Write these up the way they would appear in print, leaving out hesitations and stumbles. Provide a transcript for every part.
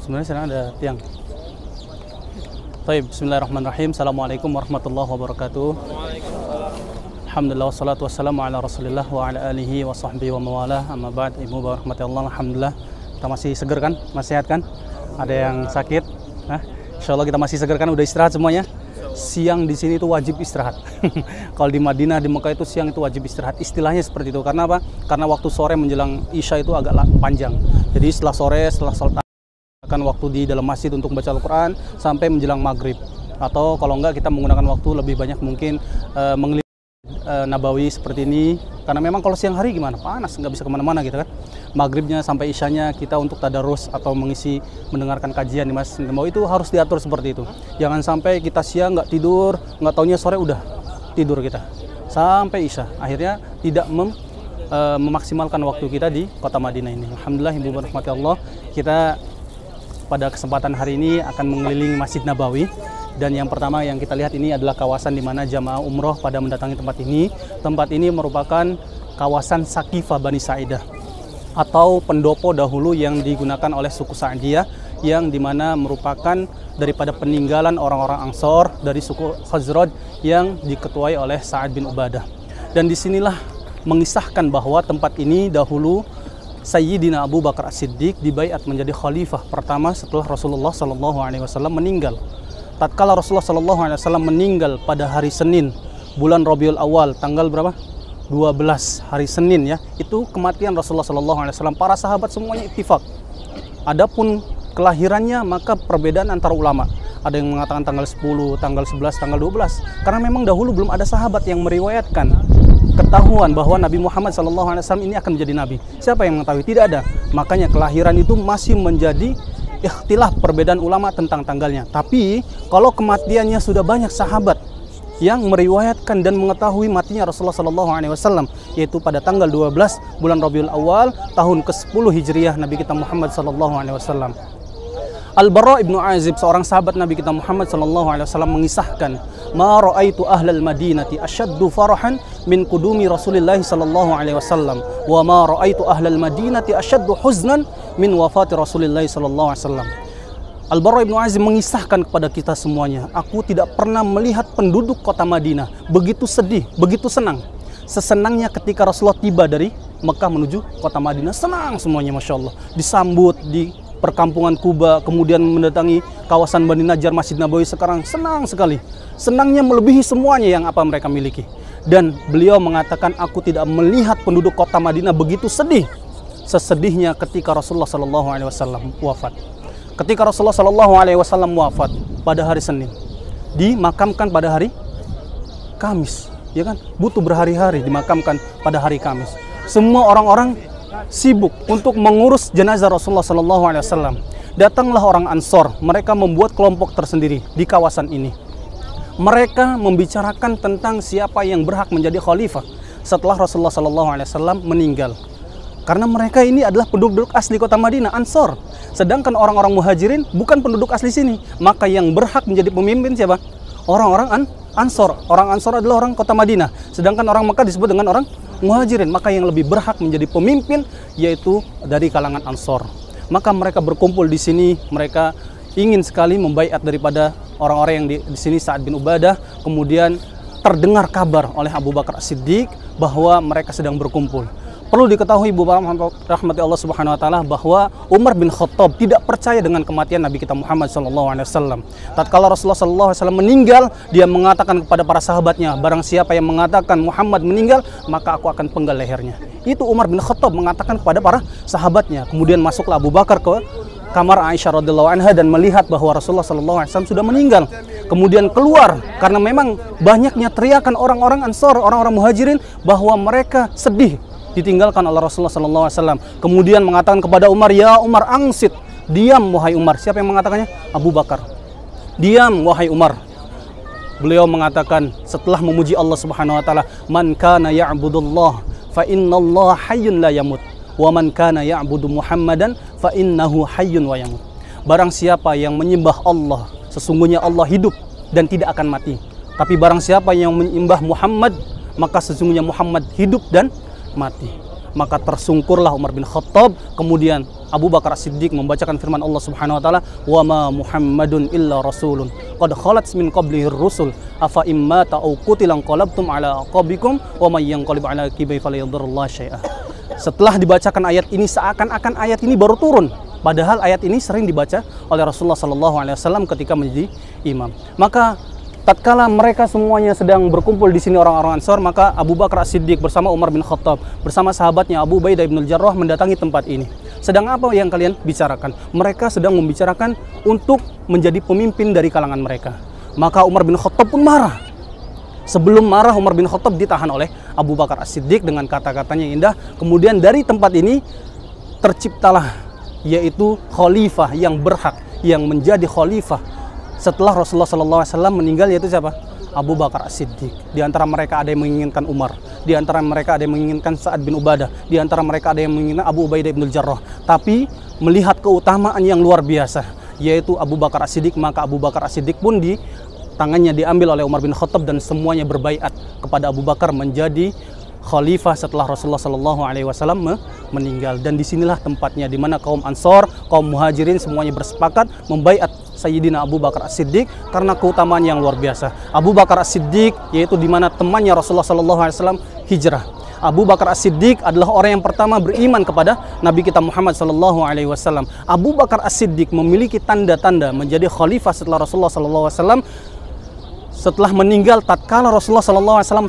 Sebenarnya sana ada tiang. Baik, bismillahirrahmanirrahim. Assalamualaikum warahmatullahi wabarakatuh. Alhamdulillah wassalatu wassalamu ala Rasulillah wa ala alihi wa sahbihi wa mawalah. Amma ba'd. Ibu bapak rahmatullah, alhamdulillah kita masih seger kan? Masih sehat kan? Ada yang sakit? Insyaallah kita masih seger kan? Udah istirahat semuanya? Siang di sini itu wajib istirahat. Kalau di Madinah, di Mekah itu siang itu wajib istirahat. Istilahnya seperti itu. Karena apa? Karena waktu sore menjelang Isya itu agak panjang. Jadi setelah sore, setelah salat akan waktu di dalam masjid untuk membaca Al-Quran sampai menjelang maghrib. Atau kalau enggak kita menggunakan waktu lebih banyak mungkin mengelilingi Nabawi seperti ini. Karena memang kalau siang hari gimana? Panas, nggak bisa kemana-mana gitu kan. Maghribnya sampai isyanya kita untuk tadarus atau mendengarkan kajian di Masjid Nabawi itu harus diatur seperti itu. Jangan sampai kita siang nggak tidur, nggak taunya sore udah tidur kita sampai isya. Akhirnya tidak memaksimalkan waktu kita di kota Madinah ini. Alhamdulillah, ibu rahmati Allah, kita pada kesempatan hari ini akan mengelilingi Masjid Nabawi. Dan yang pertama yang kita lihat ini adalah kawasan di mana jamaah umroh pada mendatangi tempat ini. Tempat ini merupakan kawasan Sakifah Bani Sa'idah atau pendopo dahulu yang digunakan oleh suku Sa'diyah, yang dimana merupakan daripada peninggalan orang-orang Ansor dari suku Khazraj yang diketuai oleh Sa'ad bin Ubadah. Dan disinilah mengisahkan bahwa tempat ini dahulu Sayyidina Abu Bakar As-Siddiq dibaiat menjadi khalifah pertama setelah Rasulullah SAW meninggal. Tatkala Rasulullah SAW meninggal pada hari Senin bulan Rabiul Awal tanggal berapa? 12 hari Senin ya. Itu kematian Rasulullah SAW. Para sahabat semuanya ittifaq. Adapun kelahirannya maka perbedaan antara ulama. Ada yang mengatakan tanggal 10, tanggal 11, tanggal 12. Karena memang dahulu belum ada sahabat yang meriwayatkan ketahuan bahwa Nabi Muhammad SAW ini akan menjadi Nabi. Siapa yang mengetahui? Tidak ada. Makanya kelahiran itu masih menjadi ikhtilaf, perbedaan ulama tentang tanggalnya. Tapi kalau kematiannya sudah banyak sahabat yang meriwayatkan dan mengetahui matinya Rasulullah SAW, yaitu pada tanggal 12 bulan Rabiul Awal tahun ke-10 Hijriah Nabi kita Muhammad SAW. Al-Bara ibnu Azib, seorang sahabat Nabi kita Muhammad SAW, mengisahkan, "Ma ra'aitu ahlal Madinati asyaddu farahan min qudumi Rasulillah SAW, wa ma ra'aitu ahlal Madinati asyaddu huznan min wafati Rasulillah SAW." Al-Bara ibnu Azib mengisahkan kepada kita semuanya, aku tidak pernah melihat penduduk kota Madinah begitu sedih, begitu senang. Sesenangnya ketika Rasulullah tiba dari Mekah menuju kota Madinah, senang semuanya, Masya Allah. Disambut di perkampungan Kuba, kemudian mendatangi kawasan Bani Najjar, Masjid Nabawi sekarang, senang sekali. Senangnya melebihi semuanya yang apa mereka miliki. Dan beliau mengatakan, aku tidak melihat penduduk kota Madinah begitu sedih sesedihnya ketika Rasulullah SAW wafat. Ketika Rasulullah SAW wafat pada hari Senin, dimakamkan pada hari Kamis, ya kan? Butuh berhari-hari dimakamkan pada hari Kamis. Semua orang-orang sibuk untuk mengurus jenazah Rasulullah SAW. Datanglah orang Ansor, mereka membuat kelompok tersendiri di kawasan ini. Mereka membicarakan tentang siapa yang berhak menjadi khalifah setelah Rasulullah SAW meninggal. Karena mereka ini adalah penduduk asli kota Madinah, Ansor. Sedangkan orang-orang Muhajirin bukan penduduk asli sini. Maka yang berhak menjadi pemimpin siapa? Orang-orang Ansor. Orang Ansor adalah orang kota Madinah. Sedangkan orang Mekah disebut dengan orang Muhajirin. Maka yang lebih berhak menjadi pemimpin yaitu dari kalangan Ansor. Maka mereka berkumpul di sini. Mereka ingin sekali membaiat daripada orang-orang yang di sini, Sa'ad bin Ubadah. Kemudian terdengar kabar oleh Abu Bakar As-Siddiq bahwa mereka sedang berkumpul. Perlu diketahui ibu bapak rahmati Allah Subhanahu wa taala bahwa Umar bin Khattab tidak percaya dengan kematian Nabi kita Muhammad SAW. Tatkala Rasulullah SAW meninggal, dia mengatakan kepada para sahabatnya, barang siapa yang mengatakan Muhammad meninggal, maka aku akan penggal lehernya. Itu Umar bin Khattab mengatakan kepada para sahabatnya. Kemudian masuklah Abu Bakar ke kamar Aisyah radhiyallahu anha dan melihat bahwa Rasulullah SAW sudah meninggal. Kemudian keluar karena memang banyaknya teriakan orang-orang Ansor, orang-orang Muhajirin bahwa mereka sedih ditinggalkan oleh Rasulullah SAW. Kemudian mengatakan kepada Umar, ya Umar, angsit, diam wahai Umar. Siapa yang mengatakannya? Abu Bakar. Diam wahai Umar. Beliau mengatakan setelah memuji Allah Subhanahu wa taala, man kana ya'budullah fa innallaha hayyun la yamut wa man kana ya'budu Muhammadan fa innahu hayyun wa yamut. Barang siapa yang menyembah Allah, sesungguhnya Allah hidup dan tidak akan mati. Tapi barang siapa yang menyembah Muhammad, maka sesungguhnya Muhammad hidup dan mati. maka tersungkurlah Umar bin Khattab. Kemudian Abu Bakar As-Siddiq membacakan firman Allah Subhanahu wa taala, "Wa ma Muhammadun illa rasulun qad khalat min qablihi ar-rusul afa imma ta'u qutilan qalabtum ala aqabikum wa may yanqalib ala aqibihi falyadurullah syai'a." Setelah dibacakan ayat ini, seakan-akan ayat ini baru turun, padahal ayat ini sering dibaca oleh Rasulullah SAW ketika menjadi imam. Maka tatkala mereka semuanya sedang berkumpul di sini orang-orang Ansor, maka Abu Bakar As-Siddiq bersama Umar bin Khattab bersama sahabatnya Abu Ubaidah bin Al-Jarrah mendatangi tempat ini. Sedang apa yang kalian bicarakan? Mereka sedang membicarakan untuk menjadi pemimpin dari kalangan mereka. Maka Umar bin Khattab pun marah. Sebelum marah, Umar bin Khattab ditahan oleh Abu Bakar As-Siddiq dengan kata-katanya yang indah. Kemudian dari tempat ini terciptalah yaitu khalifah yang berhak, yang menjadi khalifah setelah Rasulullah SAW meninggal, yaitu siapa? Abu Bakar As-Siddiq. Di antara mereka ada yang menginginkan Umar, di antara mereka ada yang menginginkan Sa'ad bin Ubadah, di antara mereka ada yang menginginkan Abu Ubaidah bin Al-Jarrah. Tapi melihat keutamaan yang luar biasa, yaitu Abu Bakar As-Siddiq, maka Abu Bakar As-Siddiq pun di tangannya diambil oleh Umar bin Khattab dan semuanya berbaiat kepada Abu Bakar menjadi khalifah setelah Rasulullah SAW meninggal. Dan disinilah tempatnya di mana kaum Ansor, kaum Muhajirin semuanya bersepakat membaiat Sayyidina Abu Bakar As-Siddiq karena keutamaan yang luar biasa. Abu Bakar As-Siddiq yaitu di mana temannya Rasulullah SAW hijrah. Abu Bakar As-Siddiq adalah orang yang pertama beriman kepada Nabi kita Muhammad SAW. Abu Bakar As-Siddiq memiliki tanda-tanda menjadi khalifah setelah Rasulullah SAW. Setelah meninggal, tatkala Rasulullah SAW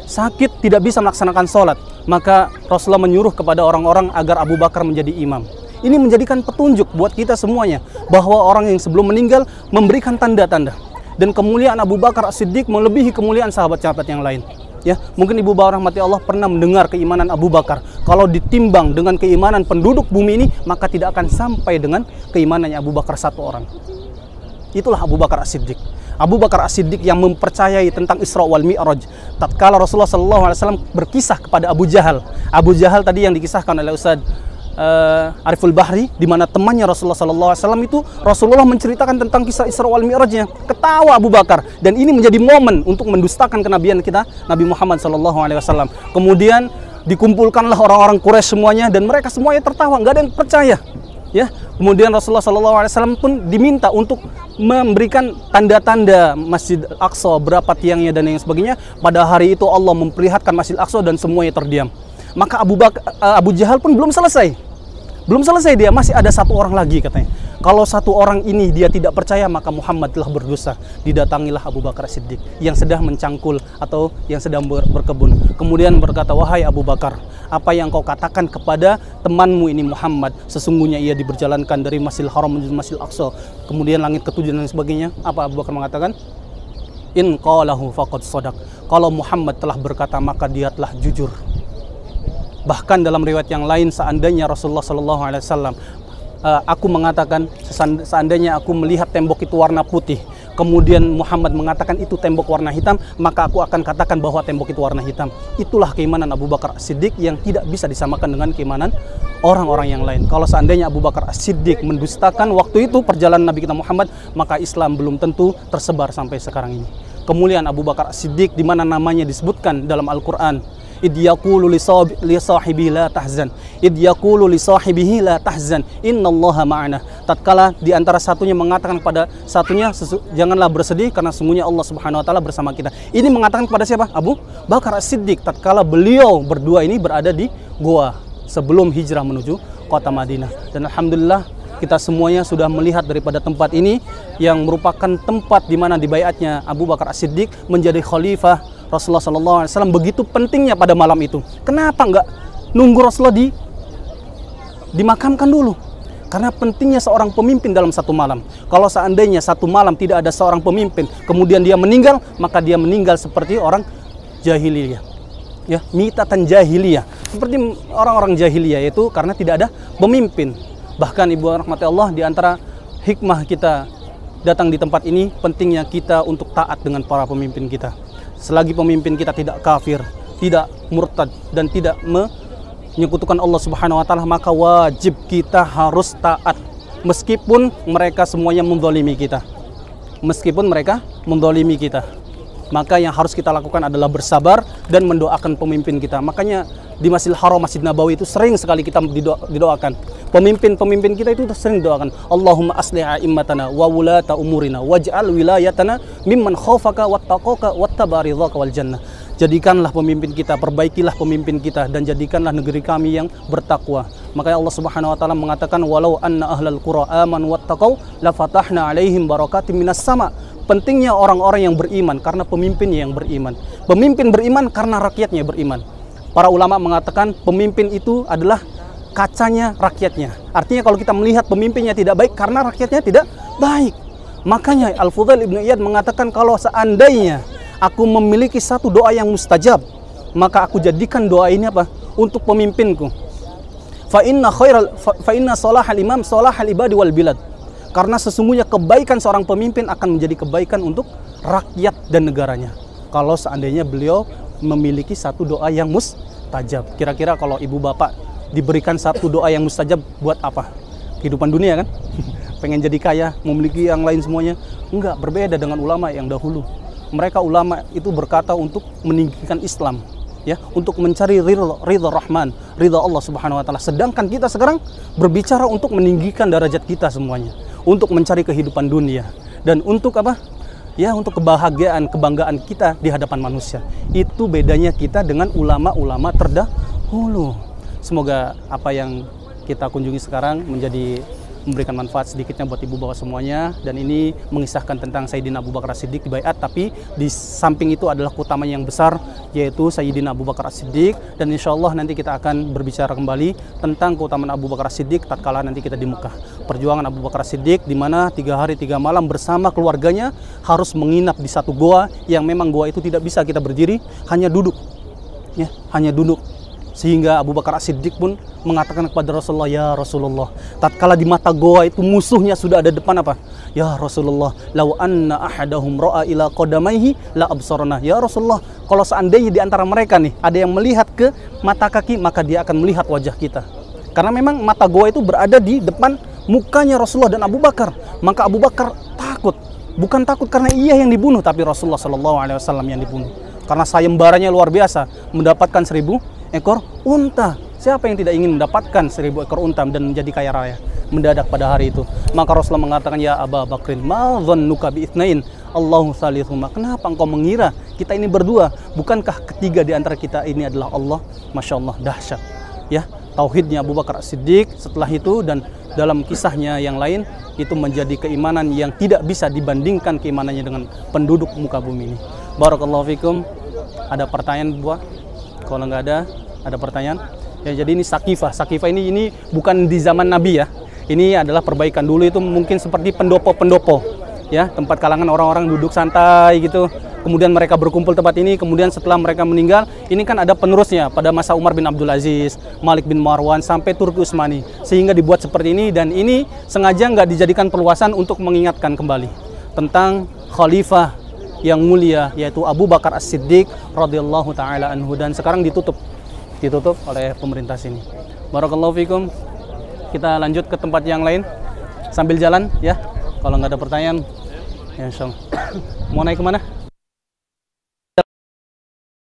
sakit tidak bisa melaksanakan sholat, maka Rasulullah menyuruh kepada orang-orang agar Abu Bakar menjadi imam. Ini menjadikan petunjuk buat kita semuanya bahwa orang yang sebelum meninggal memberikan tanda-tanda, dan kemuliaan Abu Bakar As-Siddiq melebihi kemuliaan sahabat-sahabat yang lain. Ya, mungkin ibu bapak rahmati Allah pernah mendengar keimanan Abu Bakar. Kalau ditimbang dengan keimanan penduduk bumi ini, maka tidak akan sampai dengan keimanannya Abu Bakar satu orang. Itulah Abu Bakar As-Siddiq. Abu Bakar As-Siddiq yang mempercayai tentang Isra wal Mi'raj. Tatkala Rasulullah SAW berkisah kepada Abu Jahal. Abu Jahal tadi yang dikisahkan oleh Ustaz Ariful Bahri, di mana temannya Rasulullah SAW itu Rasulullah menceritakan tentang kisah Isra wal Mi'rajnya. Ketawa Abu Bakar, dan ini menjadi momen untuk mendustakan kenabian kita Nabi Muhammad SAW. Kemudian dikumpulkanlah orang-orang Quraisy semuanya, dan mereka semuanya tertawa, nggak ada yang percaya. Ya, kemudian Rasulullah SAW pun diminta untuk memberikan tanda-tanda Masjid Al-Aqsa, berapa tiangnya dan yang sebagainya. Pada hari itu Allah memperlihatkan Masjid Al-Aqsa dan semuanya terdiam. Maka Abu Jahal pun belum selesai dia, masih ada satu orang lagi katanya. Kalau satu orang ini dia tidak percaya, maka Muhammad telah berdosa. Didatangilah Abu Bakar Siddiq yang sedang mencangkul atau yang sedang berkebun. Kemudian berkata, "Wahai Abu Bakar, apa yang kau katakan kepada temanmu ini Muhammad? Sesungguhnya ia diberjalankan dari Masjidil Haram menuju Masjidil Aqsa, kemudian langit ketujuh dan sebagainya." Apa Abu Bakar mengatakan? "In qalahu faqad shadaq." Kalau Muhammad telah berkata, maka dia telah jujur. Bahkan dalam riwayat yang lain, seandainya Rasulullah SAW, aku mengatakan seandainya aku melihat tembok itu warna putih, kemudian Muhammad mengatakan itu tembok warna hitam, maka aku akan katakan bahwa tembok itu warna hitam. Itulah keimanan Abu Bakar As-Siddiq yang tidak bisa disamakan dengan keimanan orang-orang yang lain. Kalau seandainya Abu Bakar As-Siddiq mendustakan waktu itu perjalanan Nabi kita Muhammad, maka Islam belum tentu tersebar sampai sekarang ini. Kemuliaan Abu Bakar As-Siddiq di mana namanya disebutkan dalam Al-Quran, "Id yaqulu li sahibihi la tahzan, id yaqulu li sahibihi la tahzan, innallaha ma'ana." Tatkala di antara satunya mengatakan kepada satunya, "Janganlah bersedih karena sungguhnya Allah Subhanahu wa taala bersama kita." Ini mengatakan kepada siapa? Abu Bakar As-Siddiq tatkala beliau berdua ini berada di goa sebelum hijrah menuju kota Madinah. Dan alhamdulillah kita semuanya sudah melihat daripada tempat ini yang merupakan tempat di mana dibaiatnya Abu Bakar As-Siddiq menjadi khalifah Rasulullah SAW. Begitu pentingnya pada malam itu. Kenapa nggak nunggu Rasulullah dimakamkan dulu? Karena pentingnya seorang pemimpin dalam satu malam. Kalau seandainya satu malam tidak ada seorang pemimpin, kemudian dia meninggal, maka dia meninggal seperti orang jahiliyah. Ya, mitatan jahiliyah. Seperti orang-orang jahiliyah, yaitu karena tidak ada pemimpin. Bahkan ibu rahmati Allah, di antara hikmah kita datang di tempat ini, pentingnya kita untuk taat dengan para pemimpin kita. Selagi pemimpin kita tidak kafir, tidak murtad, dan tidak menyekutukan Allah Subhanahu wa taala, maka wajib kita harus taat meskipun mereka semuanya mendolimi kita. Meskipun mereka mendolimi kita. Maka yang harus kita lakukan adalah bersabar dan mendoakan pemimpin kita. Makanya di Masjidil Haram, Masjid Nabawi itu sering sekali kita didoakan. Pemimpin kita itu sering didoakan. Allahumma aslih a'immatana wa wulata umurina waj'al wilayatana mimman khafaka wattaqaka wattaba ridhaka wal jannah. Jadikanlah pemimpin kita, perbaikilah pemimpin kita, dan jadikanlah negeri kami yang bertakwa. Makanya Allah Subhanahu wa taala mengatakan, walau anna ahlal qura amanu wattaqau la fatahna 'alaihim barakatim minas sama. Pentingnya orang-orang yang beriman karena pemimpinnya yang beriman. Pemimpin beriman karena rakyatnya beriman. Para ulama mengatakan pemimpin itu adalah kacanya rakyatnya. Artinya kalau kita melihat pemimpinnya tidak baik karena rakyatnya tidak baik. Makanya Al-Fudail Ibnu Iyad mengatakan, kalau seandainya aku memiliki satu doa yang mustajab, maka aku jadikan doa ini apa? Untuk pemimpinku. Fa inna salahal imam salahal ibadi wal bilad. Karena sesungguhnya kebaikan seorang pemimpin akan menjadi kebaikan untuk rakyat dan negaranya. Kalau seandainya beliau memiliki satu doa yang mustajab. Kira-kira kalau ibu bapak diberikan satu doa yang mustajab, buat apa? Kehidupan dunia kan? Pengen jadi kaya, memiliki yang lain semuanya? Enggak, berbeda dengan ulama yang dahulu. Mereka ulama itu berkata untuk meninggikan Islam, ya, untuk mencari ridha Rahman, ridha Allah Subhanahu wa taala. Sedangkan kita sekarang berbicara untuk meninggikan derajat kita semuanya, untuk mencari kehidupan dunia dan untuk apa? Ya, untuk kebahagiaan, kebanggaan kita di hadapan manusia. Itu bedanya kita dengan ulama-ulama terdahulu. Semoga apa yang kita kunjungi sekarang memberikan manfaat sedikitnya buat ibu bapak semuanya. Dan ini mengisahkan tentang Sayyidina Abu Bakar As-Siddiq di Baiat, tapi di samping itu adalah keutamaan yang besar, yaitu Sayyidina Abu Bakar As-Siddiq. Dan insya Allah nanti kita akan berbicara kembali tentang keutamaan Abu Bakar As-Siddiq tatkala nanti kita di Mekah. Perjuangan Abu Bakar As-Siddiq di mana 3 hari 3 malam bersama keluarganya harus menginap di satu goa, yang memang goa itu tidak bisa kita berdiri, hanya duduk, ya, hanya duduk. Sehingga Abu Bakar As-Siddiq pun mengatakan kepada Rasulullah, ya Rasulullah, tatkala di mata goa itu musuhnya sudah ada depan apa? Ya Rasulullah, lau anna ahadahum ra'a ila qadamaihi la absarna. Ya Rasulullah, kalau seandainya di antara mereka nih ada yang melihat ke mata kaki, maka dia akan melihat wajah kita. Karena memang mata goa itu berada di depan mukanya Rasulullah dan Abu Bakar. Maka Abu Bakar takut, bukan takut karena ia yang dibunuh, tapi Rasulullah SAW yang dibunuh. Karena sayembaranya luar biasa, mendapatkan 1000 ekor unta. Siapa yang tidak ingin mendapatkan 1000 ekor unta dan menjadi kaya raya mendadak pada hari itu? Maka Rasulullah mengatakan, ya Aba Bakrin, ma dhannuka bi itsnain Allahu salithuma. Kenapa engkau mengira kita ini berdua? Bukankah ketiga di antara kita ini adalah Allah? Masya Allah, dahsyat, ya, tauhidnya Abu Bakar As-Siddiq. Setelah itu dan dalam kisahnya yang lain, itu menjadi keimanan yang tidak bisa dibandingkan keimanannya dengan penduduk muka bumi ini. Barakallahu fikum. Ada pertanyaan buat? Kalau nggak ada pertanyaan? Ya, jadi ini Sakifah. Sakifah ini bukan di zaman Nabi ya. Ini adalah perbaikan. Dulu itu mungkin seperti pendopo-pendopo, ya, tempat kalangan orang-orang duduk santai gitu. Kemudian mereka berkumpul tempat ini. Kemudian setelah mereka meninggal, ini kan ada penerusnya pada masa Umar bin Abdul Aziz, Malik bin Marwan, sampai Turki Utsmani. Sehingga dibuat seperti ini, dan ini sengaja nggak dijadikan perluasan untuk mengingatkan kembali tentang khalifah yang mulia, yaitu Abu Bakar As-Siddiq radhiyallahu taala anhu. Dan sekarang ditutup oleh pemerintah sini. Barakallahu fikum. Kita lanjut ke tempat yang lain sambil jalan, ya. Kalau nggak ada pertanyaan, ya insyaallah. Mau naik kemana?